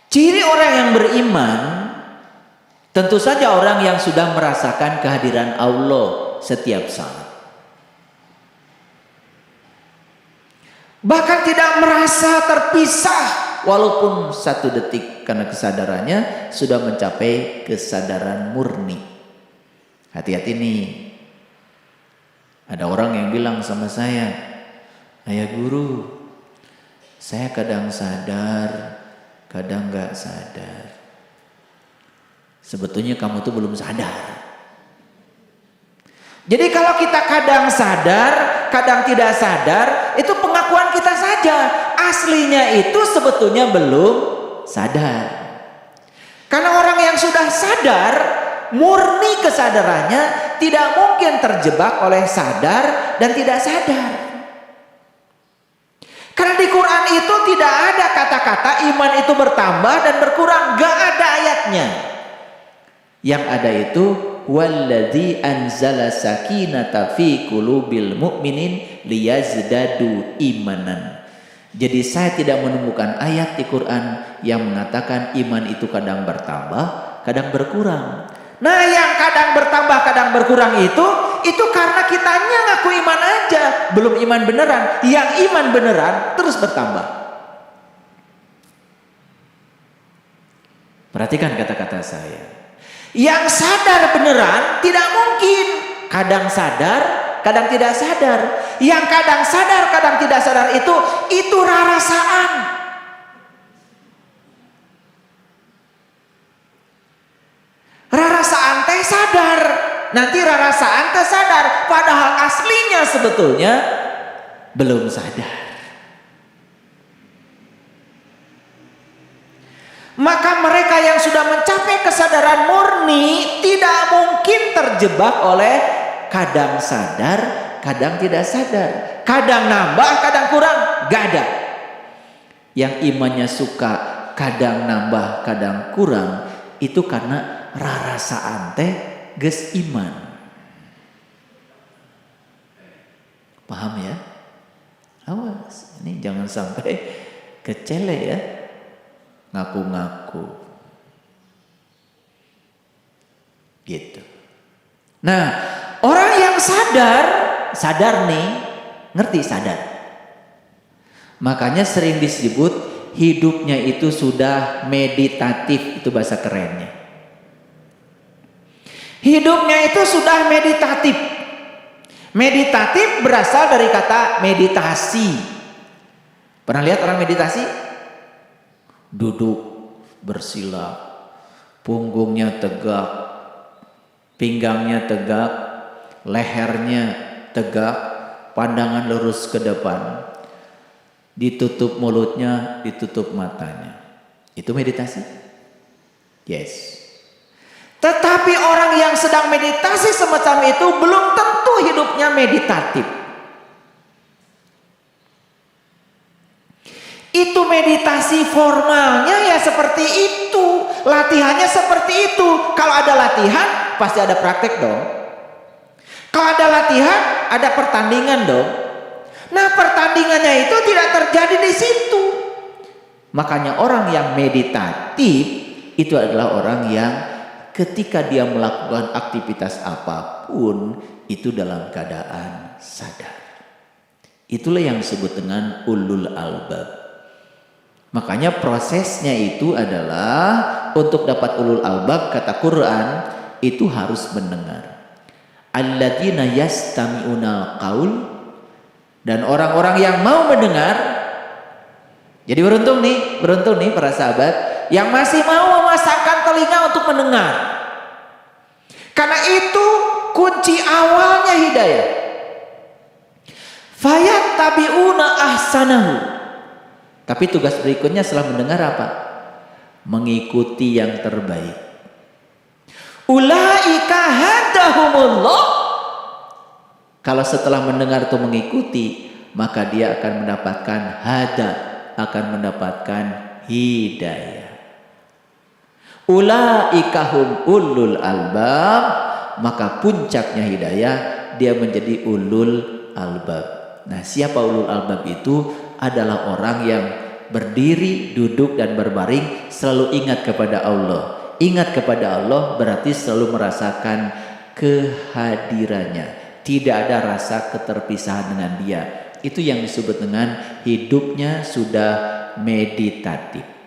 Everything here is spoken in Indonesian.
Ciri orang yang beriman tentu saja orang yang sudah merasakan kehadiran Allah setiap saat. Bahkan tidak merasa terpisah walaupun satu detik, karena kesadarannya sudah mencapai kesadaran murni. Hati-hati nih. Ada orang yang bilang sama saya, "Ayah guru, saya kadang sadar, kadang nggak sadar." Sebetulnya kamu tuh belum sadar. Jadi kalau kita kadang sadar, kadang tidak sadar, itu pengakuan kita saja. Aslinya itu sebetulnya belum sadar. Karena orang yang sudah sadar, murni kesadarannya tidak mungkin terjebak oleh sadar dan tidak sadar. Karena di Quran itu tidak ada kata-kata iman itu bertambah dan berkurang, gak ada ayatnya. Yang ada itu walladzi anzala sakinata fi qulubil mu'minin liyazdadu imanan. Jadi saya tidak menemukan ayat di Quran yang mengatakan iman itu kadang bertambah, kadang berkurang. Nah, yang kadang bertambah, kadang berkurang itu karena kitanya ngaku iman aja, belum iman beneran. Yang iman beneran terus bertambah. Perhatikan kata-kata saya. Yang sadar beneran tidak mungkin kadang sadar, kadang tidak sadar. Yang kadang sadar, kadang tidak sadar itu rarasaan. Rarasaan teh sadar, nanti rarasaan teh sadar, padahal aslinya sebetulnya belum sadar. Maka mereka yang sudah mencapai kesadaran murni tidak mungkin terjebak oleh kadang sadar, kadang tidak sadar, kadang nambah, kadang kurang, gak ada. Yang imannya suka kadang nambah, kadang kurang, itu karena rarasaan teh geus iman. Paham ya? Awas, ini jangan sampai kecele ya. Ngaku-ngaku gitu. Nah, orang yang sadar nih, ngerti sadar. Makanya sering disebut hidupnya itu sudah meditatif, itu bahasa kerennya. Hidupnya itu sudah meditatif. Meditatif berasal dari kata meditasi. Pernah lihat orang meditasi? Duduk bersila, punggungnya tegak, pinggangnya tegak, lehernya tegak, pandangan lurus ke depan, ditutup mulutnya, ditutup matanya. Itu meditasi? Yes. Tetapi orang yang sedang meditasi semacam itu belum tentu hidupnya meditatif. Itu meditasi formalnya ya seperti itu, latihannya seperti itu. Kalau ada latihan pasti ada praktek dong. Kalau ada latihan ada pertandingan dong. Nah, pertandingannya itu tidak terjadi di situ. Makanya orang yang meditatif itu adalah orang yang ketika dia melakukan aktivitas apapun itu dalam keadaan sadar. Itulah yang disebut dengan ulul albab. Makanya prosesnya itu adalah untuk dapat ulul albab, kata Quran, itu harus mendengar. Alladzina yastami'unal qaul, dan orang-orang yang mau mendengar. Jadi beruntung nih para sahabat yang masih mau memasangkan telinga untuk mendengar. Karena itu kunci awalnya hidayah. Fayattabi'una ahsanahu. Tapi tugas berikutnya setelah mendengar apa? Mengikuti yang terbaik. Ulaika hadahumullah. Kalau setelah mendengar itu mengikuti, maka dia akan mendapatkan hada, akan mendapatkan hidayah. Ulaika hum ulul albab, maka puncaknya hidayah dia menjadi ulul albab. Nah, siapa ulul albab itu? Adalah orang yang berdiri, duduk, dan berbaring, selalu ingat kepada Allah. Ingat kepada Allah berarti selalu merasakan kehadirannya. Tidak ada rasa keterpisahan dengan Dia. Itu yang disebut dengan hidupnya sudah meditatif.